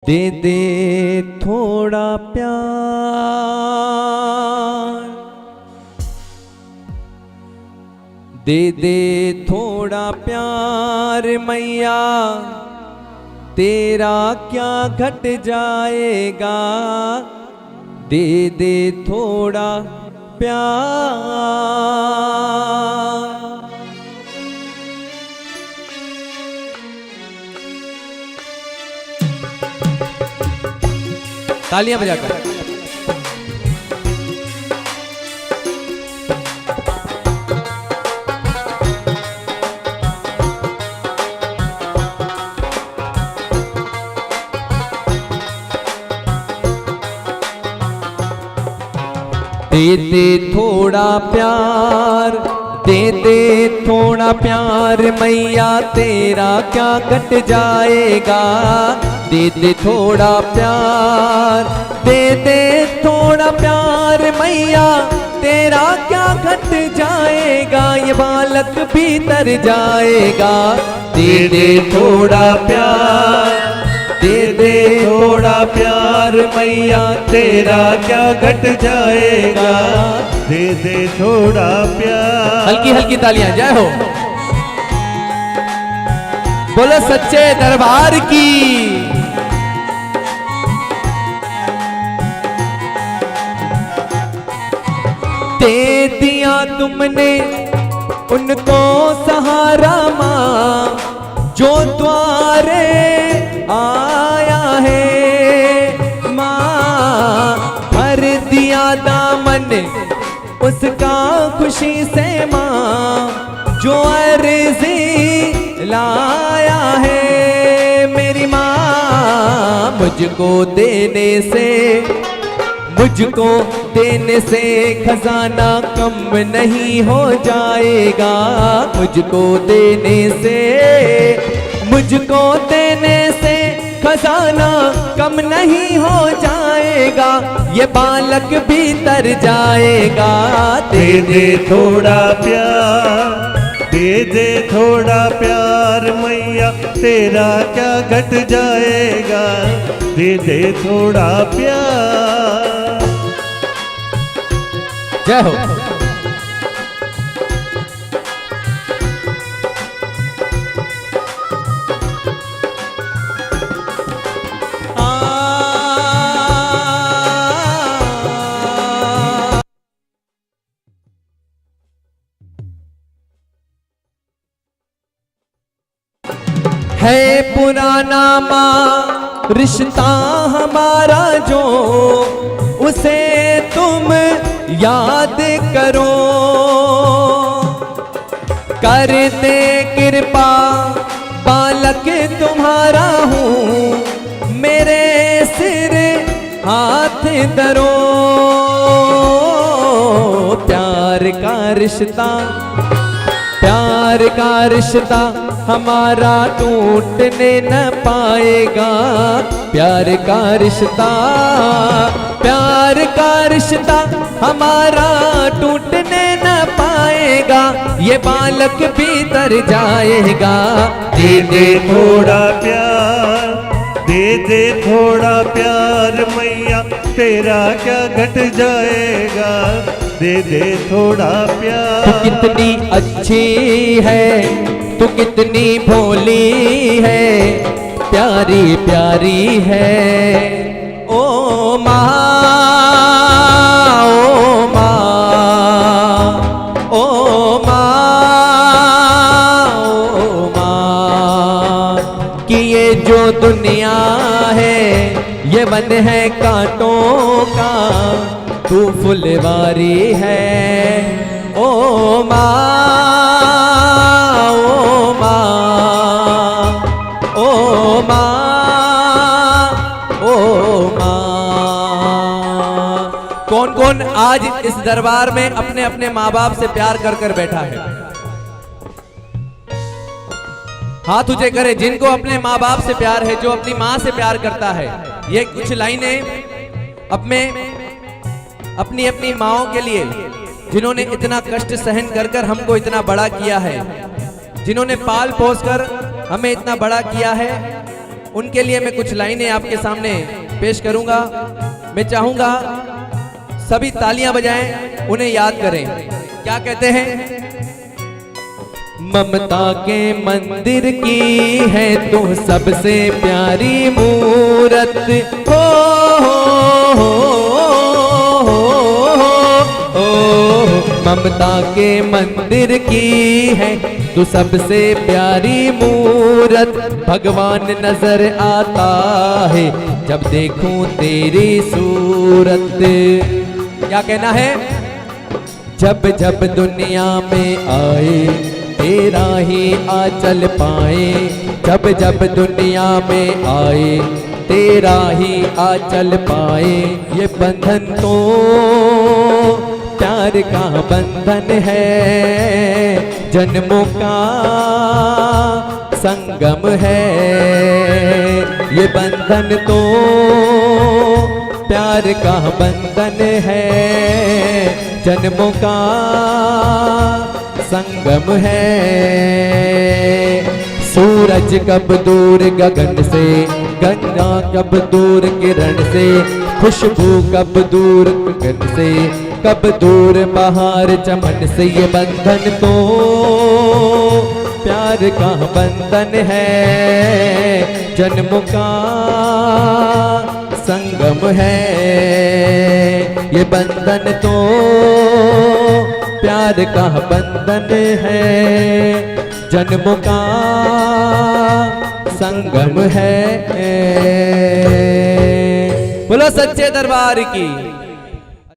दे दे थोड़ा प्यार, दे दे थोड़ा प्यार मैया, तेरा क्या घट जाएगा। दे दे थोड़ा प्यार। तालियां बजाकर दे दे थोड़ा प्यार, दे दे थोड़ा प्यार मैया, तेरा क्या घट जाएगा। दे दे थोड़ा प्यार, दे दे थोड़ा प्यार मैया, तेरा क्या घट जाएगा। ये बालक भीतर जाएगा। दे दे थोड़ा प्यार, दे दे थोड़ा प्यार मैया, तेरा क्या घट जाएगा। दे दे थोड़ा प्यार। हल्की हल्की तालियां, जय हो। बोलो सच्चे दरबार की। दे दिया तुमने उनको सहारा माँ, जो द्वारे आया है माँ। भर दिया दामन उसका खुशी से माँ, जो अर्जी लाया है मेरी माँ। मुझको देने से, मुझको देने से खजाना कम नहीं हो जाएगा। मुझको देने से, मुझको देने से खजाना कम नहीं हो जाएगा। ये बालक भीतर जाएगा। दे दे थोड़ा प्यार, दे दे थोड़ा प्यार मैया, तेरा क्या घट जाएगा। दे दे थोड़ा प्यार। जय हो। है पुराना माँ रिश्ता हमारा जो, उसे तुम याद करो। कर दे कृपा बालक तुम्हारा हूँ, मेरे सिर हाथ धरो। प्यार का रिश्ता, प्यार का रिश्ता हमारा टूटने न पाएगा। प्यार का रिश्ता, प्यार का रिश्ता हमारा टूटने न पाएगा। ये बालक भीतर जाएगा। दे दे थोड़ा प्यार, दे दे थोड़ा प्यार मैया, तेरा क्या घट जाएगा। दे दे थोड़ा प्यार। तू कितनी अच्छी है, तू कितनी भोली है, प्यारी प्यारी है। ओ माँ, ओ माँ, ओ माँ, ओ माँ। कि ये जो दुनिया है ये वन है कांटों का, तू फुलवारी है। ओ माँ, ओ माँ, ओ माँ, ओ माँ। कौन कौन आज इस दरबार में अपने अपने माँ बाप से प्यार कर कर बैठा है? हाथ ऊंचे करे जिनको अपने माँ बाप से प्यार है, जो अपनी माँ से प्यार करता है। ये कुछ लाइनें अपनी अपनी माँओं के लिए, जिन्होंने इतना कष्ट सहन कर कर हमको इतना बड़ा किया है, जिन्होंने पाल पोस कर हमें इतना बड़ा किया है। उनके लिए मैं कुछ लाइनें आपके सामने पेश करूंगा। मैं चाहूंगा सभी तालियां बजाएं, उन्हें याद करें। क्या कहते हैं? ममता के मंदिर की है तू सबसे प्यारी मूरत हो, ममता के मंदिर की है तू सबसे प्यारी मूरत। भगवान नजर आता है जब देखूं तेरी सूरत। क्या कहना है? जब जब दुनिया में आए तेरा ही आंचल पाए, जब जब दुनिया में आए तेरा ही आंचल पाए। ये बंधन तो प्यार का बंधन है, जन्मों का संगम है। ये बंधन तो प्यार का बंधन है, जन्मों का संगम है। सूरज कब दूर गगन से, गंगा कब दूर किरण से, खुशबू कब दूर गगन से, कब दूर बहार चमन से। ये बंधन तो प्यार का बंधन है, जन्मों का संगम है। ये बंधन तो प्यार का बंधन है, जन्मों का संगम है। बोलो सच्चे दरबार की।